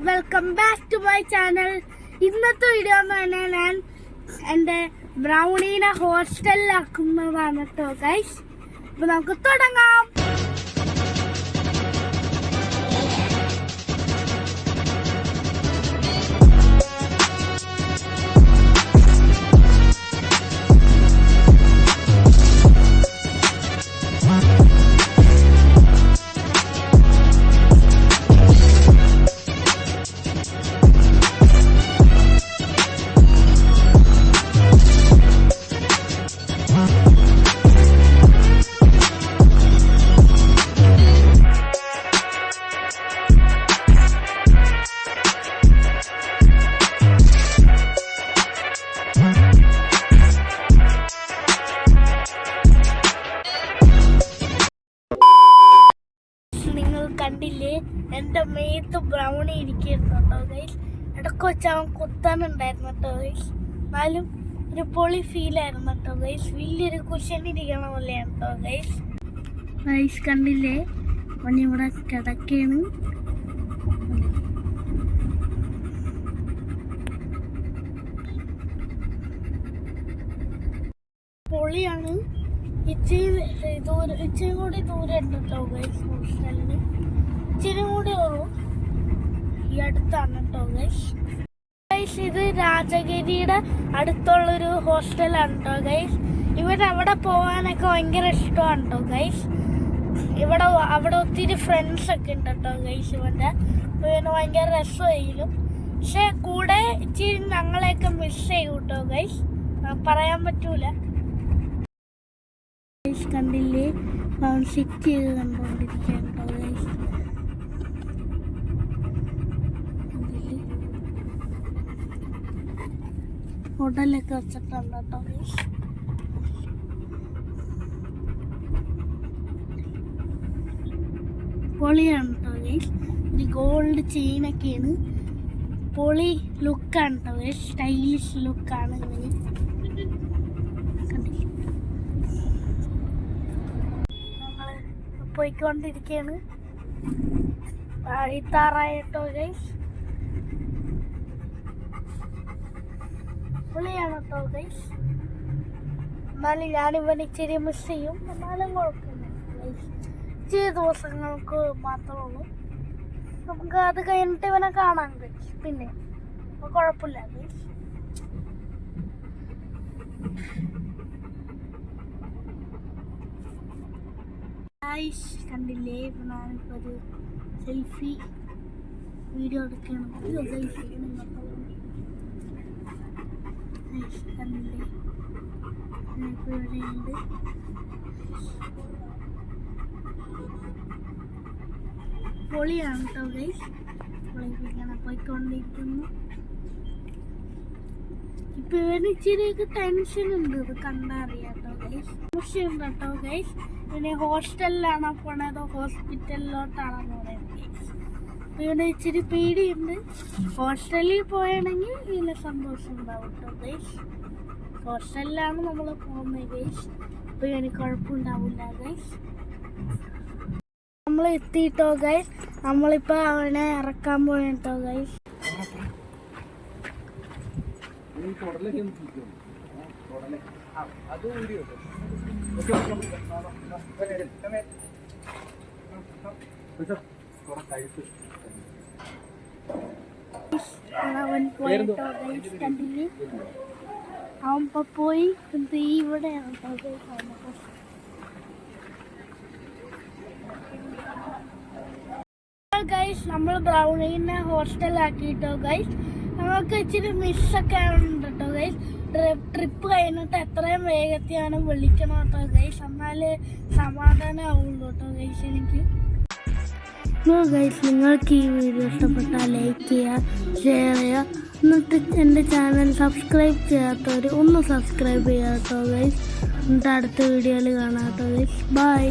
Welcome back to my channel. ഇന്നത്തെ video എന്ന് പറഞ്ഞാൽ ഞാൻ എൻ്റെ ബ്രൗണീനെ ഹോസ്റ്റലിലാക്കുന്നതാണ് കേട്ടോ ഗൈസ്. അപ്പോൾ നമുക്ക് തുടങ്ങാം. കണ്ടില്ലേ, എൻ്റെ മേത്ത് ബ്രൗണി ഇരിക്കുന്നു കേട്ടോ ഗൈസ്. ഇടയ്ക്ക് വെച്ച് അവൻ കുത്താനുണ്ടായിരുന്നു കേട്ടോ ഗൈസ്. എന്നാലും ഒരു പൊളി ഫീലായിരുന്നു കേട്ടോ ഗൈസ്. വലിയൊരു കുശനിരിക്കണ പോലെയാണ് കേട്ടോ ഗൈസ്. ഗൈസ് കണ്ടില്ലേ, അവൻ ഇവിടെ കിടക്കാണ്. പൊളിയാണ്. ഇച്ചിരി കൂടി ദൂരം ഉണ്ട് കേട്ടോ ഗൈസ് ഹോസ്റ്റലിന്. ഇച്ചിരി കൂടി ഉള്ളൂ, ഈ അടുത്താണ് കേട്ടോ ഗൈസ്. ഗൈസ് ഇത് രാജഗിരിയുടെ അടുത്തുള്ളൊരു ഹോസ്റ്റലാണ് കേട്ടോ ഗൈസ്. ഇവരവിടെ പോകാനൊക്കെ ഭയങ്കര ഇഷ്ടമാണ് കേട്ടോ ഗൈസ്. അവിടെ ഒത്തിരി ഫ്രണ്ട്സ് ഒക്കെ ഉണ്ട് കേട്ടോ ഗൈസ്. ഇവൻ്റെ ഭയങ്കര രസമായിരിക്കും. പക്ഷെ കൂടെ ഇച്ചിരി ഞങ്ങളെയൊക്കെ മിസ് ചെയ്യും കേട്ടോ ഗൈസ്. പറയാൻ പറ്റൂല. കണ്ടില്ലേ, അവൻ സിറ്റ് ചെയ്ത് കണ്ടോണ്ടിരിക്കുകയാണ് കേട്ടോ ഗൈസ്. ഹോട്ടലൊക്കെ വെച്ചിട്ടുണ്ട് കേട്ടോ ഗൈസ്. പൊളിയാണ് കേട്ടോ ഗൈസ്. ഒരു ഗോൾഡ് ചെയിനൊക്കെയാണ്. പൊളി ലുക്കാണ് കേട്ടോ ഗൈസ്. സ്റ്റൈലിഷ് ലുക്കാണ് ഇവന്. പോയിക്കൊണ്ടിരിക്കുകയാണ്. ഇത്താറായിട്ടോ ഗൈസ്. പുള്ളിയാണ് കേട്ടോ ഗൈസ്. എന്നാലും ഞാനിവൻ ഇച്ചിരി മിസ് ചെയ്യും. എന്നാലും കുഴപ്പമില്ല ഗൈസ്. ഇച്ചിരി ദിവസങ്ങൾക്ക് മാത്രമേ ഉള്ളൂ. നമുക്ക് അത് കഴിഞ്ഞിട്ട് ഇവനെ കാണാൻ ഗൈസ്. പിന്നെ കുഴപ്പമില്ല ഗൈസ്. കണ്ടില്ലേ, ഞാനിപ്പോൾ ഒരു സെൽഫി വീഡിയോ എടുക്കണം. കണ്ടില്ലേ, ഞാനിപ്പോൾ ഇവിടെയുണ്ട്. പൊളിയാണ് കേട്ടോ ഗൈസ്. പൊളിപ്പിക്കണം പോയിക്കൊണ്ടിരിക്കുന്നു. ഇപ്പൊ ഇവന് ഇച്ചിരിയൊക്കെ ടെൻഷൻ ഉണ്ട്. ഇത് കണ്ടറിയാം കേട്ടോ ഗൈസ്. ഉണ്ട് കേട്ടോ ഗൈസ്. പിന്നെ ഹോസ്റ്റലിലാണോ പോണതോ ഹോസ്പിറ്റലിലോട്ടാണോ പോണത് ഗൈസ്. ഇവന് ഇച്ചിരി പേടിയുണ്ട്. ഹോസ്റ്റലിൽ പോയാണെങ്കിൽ ഇതിന് സന്തോഷം ഉണ്ടാവും കേട്ടോ ഗൈസ്. ഹോസ്റ്റലിലാണ് നമ്മൾ പോകുന്നത് ഗൈസ്. അപ്പൊ ഇവന് കുഴപ്പമുണ്ടാവില്ല ഗൈസ്. നമ്മൾ എത്തിയിട്ടോ ഗൈസ്. നമ്മളിപ്പോ അവനെ ഇറക്കാൻ പോയിട്ടോ ഗൈസ്. അവൻ പോയിട്ടോ ഗൈസ്. കണ്ടില്ലേ, അവൻ ഇപ്പൊ പോയി. ഇവിടെയാണ് കേട്ടോ ഗൈസ്. ഗൈസ് നമ്മൾ ബ്രൗണീനെ ഹോസ്റ്റലാക്കിട്ടോ ഗൈസ്. നമുക്ക് ഇച്ചിരി മിസ്സൊക്കെ ഉണ്ട് കേട്ടോ ഗൈസ്. ട്രിപ്പ് കഴിഞ്ഞിട്ട് എത്രയും വേഗത്തെയാണ് വിളിക്കണം കേട്ടോ ഗൈസ്. എന്നാലേ സമാധാനം ആവുള്ളൂ കേട്ടോ ഗൈസ് എനിക്ക്. ഗൈസ് നിങ്ങൾക്ക് ഈ വീഡിയോ ഇഷ്ടപ്പെട്ടാൽ ലൈക്ക് ചെയ്യുക, ഷെയർ ചെയ്യുക. എന്നിട്ട് എൻ്റെ ചാനൽ സബ്സ്ക്രൈബ് ചെയ്യാത്തവർ ഒന്ന് സബ്സ്ക്രൈബ് ചെയ്യുക കേട്ടോ ഗൈസ്. എന്നിട്ട് അടുത്ത വീഡിയോയിൽ കാണാം കേട്ടോ ഗൈസ്. ബൈ.